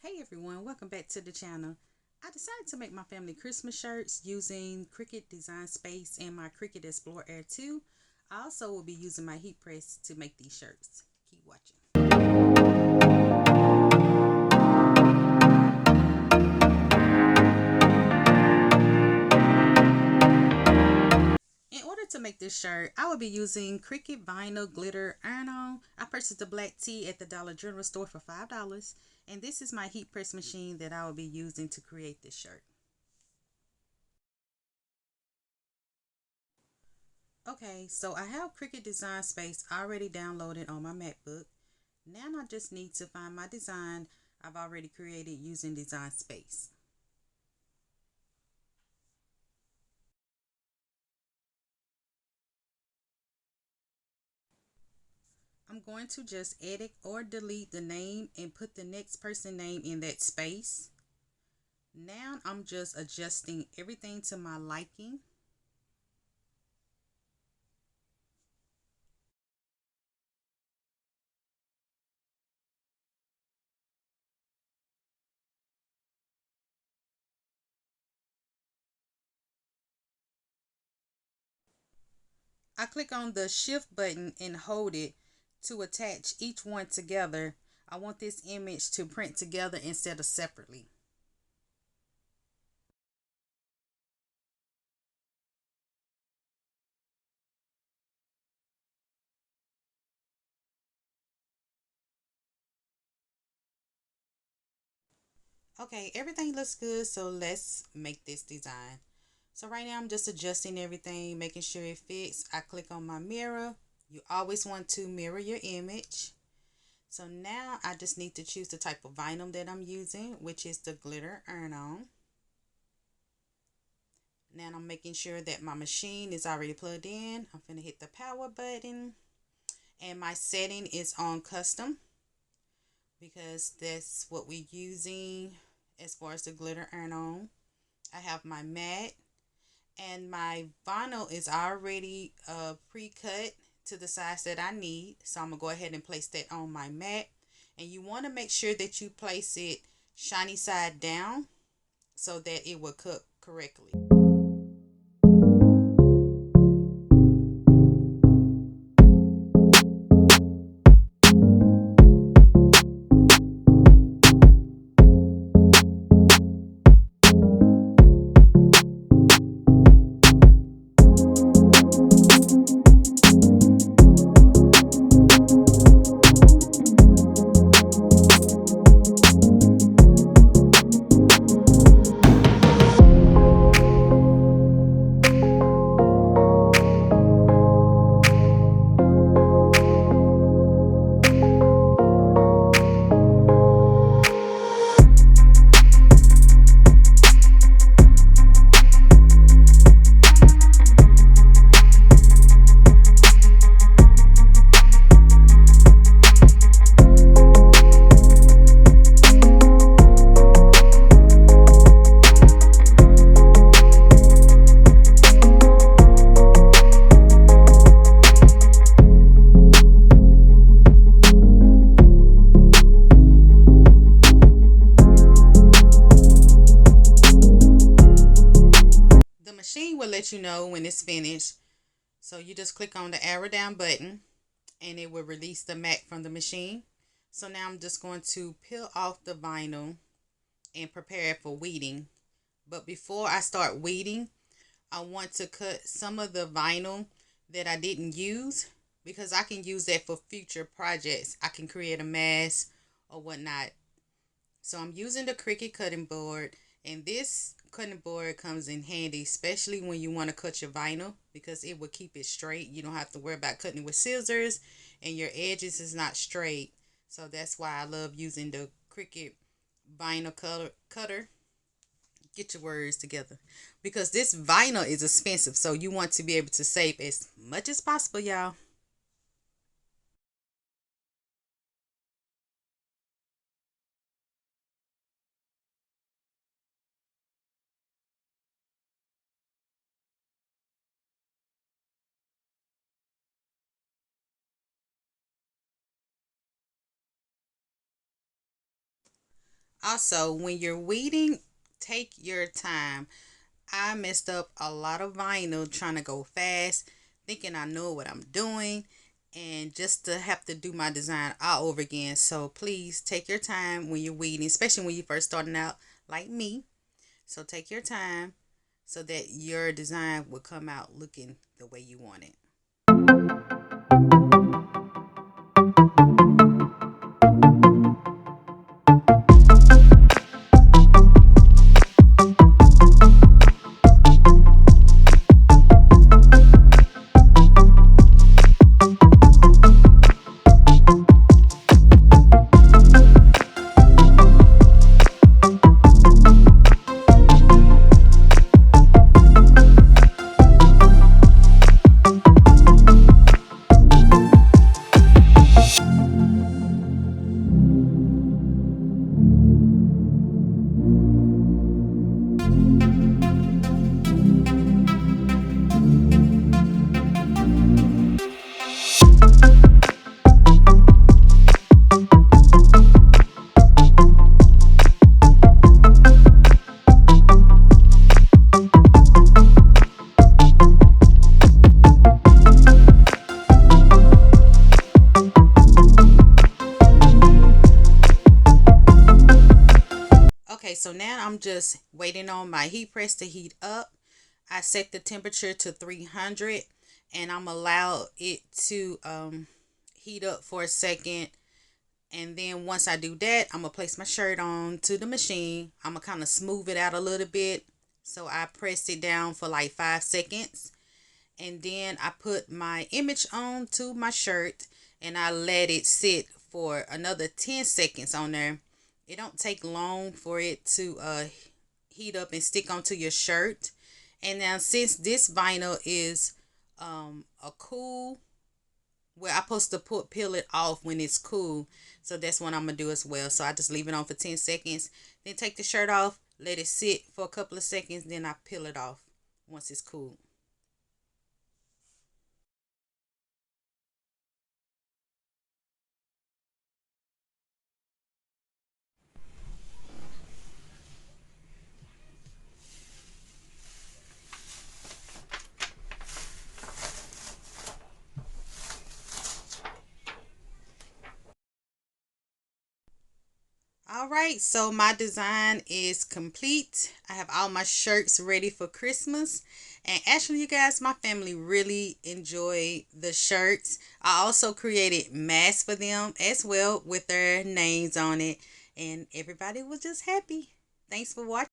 Hey everyone, welcome back to the channel. I decided to make my family Christmas shirts using Cricut Design Space and my Cricut Explore Air 2. I also will be using my heat press to make these shirts. Keep watching. In order to make this shirt, I will be using Cricut Vinyl Glitter Iron-On. I purchased the black tee at the Dollar General store for $5. And this is my heat press machine that I will be using to create this shirt. Okay, so I have Cricut Design Space already downloaded on my MacBook. Now I just need to find my design I've already created using Design Space. I'm going to just edit or delete the name and put the next person name in that space. Now I'm just adjusting everything to my liking. I click on the shift button and hold it to attach each one together. I want this image to print together instead of separately. Okay, everything looks good, so let's make this design. So right now I'm just adjusting everything, making sure it fits. I click on my mirror. You always want to mirror your image. So now I just need to choose the type of vinyl that I'm using, which is the glitter iron-on. Now I'm making sure that my machine is already plugged in. I'm going to hit the power button, and my setting is on custom because that's what we're using as far as the glitter iron-on. I have my mat, and my vinyl is already pre-cut to the size that I need. So I'm going to go ahead and place that on my mat. And you want to make sure that you place it shiny side down so that it will cook correctly. The machine will let you know when it's finished. So you just click on the arrow down button and it will release the mat from the machine. So now I'm just going to peel off the vinyl and prepare it for weeding. But before I start weeding, I want to cut some of the vinyl that I didn't use because I can use that for future projects. I can create a mask or whatnot. So I'm using the Cricut cutting board, and this cutting board comes in handy, especially when you want to cut your vinyl because it will keep it straight. You don't have to worry about cutting it with scissors and your edges is not straight. So that's why I love using the Cricut vinyl cutter. Get your words together, because this vinyl is expensive, so you want to be able to save as much as possible, y'all. Also, when you're weeding, take your time. I messed up a lot of vinyl trying to go fast, thinking I know what I'm doing, and just to have to do my design all over again. So please take your time when you're weeding, especially when you're first starting out like me. So take your time so that your design will come out looking the way you want it. Okay, so now I'm just waiting on my heat press to heat up. I set the temperature to 300 and I'm allow it to heat up for a second. And then once I do that, I'm going to place my shirt on to the machine. I'm going to kind of smooth it out a little bit. So I press it down for like 5 seconds. And then I put my image on to my shirt and I let it sit for another 10 seconds on there. It don't take long for it to heat up and stick onto your shirt. And now since this vinyl is a cool, well, I'm supposed to peel it off when it's cool. So that's what I'm going to do as well. So I just leave it on for 10 seconds. Then take the shirt off, let it sit for a couple of seconds. Then I peel it off once it's cool. All right, so my design is complete. I have all my shirts ready for Christmas. And actually, you guys, my family really enjoy the shirts. I also created masks for them as well with their names on it. And everybody was just happy. Thanks for watching.